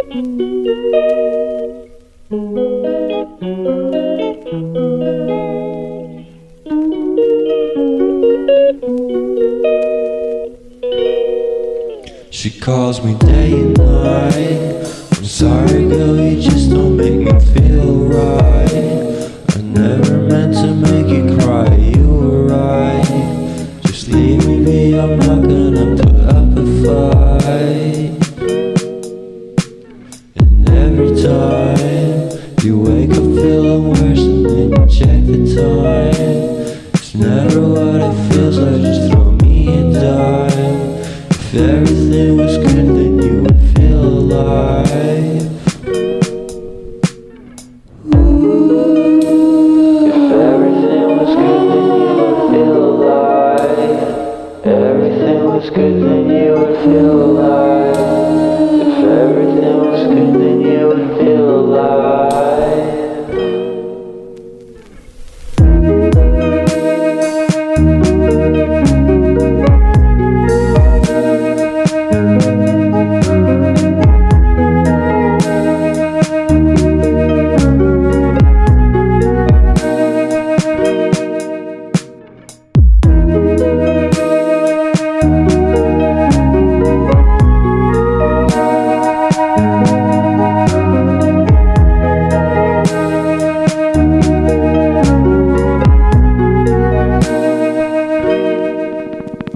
She calls me day and night. I'm sorry girl, you just don't make me feel right. I never meant to make you cry, you were right. Just leave me be, I'm not gonna put up a fight. And every time you wake up feeling worse and then you check the time, it's never what it feels like, just throw me a dime. If everything was good, then you would feel alive. If everything was good, then you would feel alive. Everything was good, then you would feel alive. If everything was good, then you would feel alive.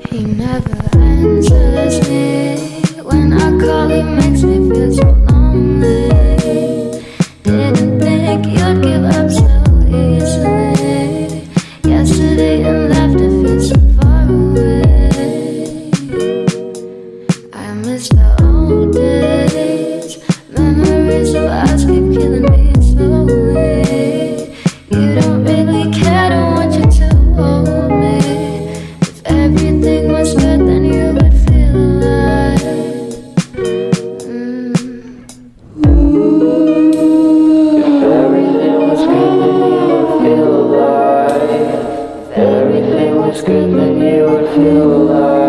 He never answers me. When I call, he makes me feel so lonely. Didn't think you'd give up so easily. Yesterday and left, it feels so far away. I miss the old days. Memories of us keep killing me slowly. You don't really care, don't want you to hold me. Everything was good, then you would feel alive. If everything was good, then you would feel alive. If everything was good, then you would feel alive.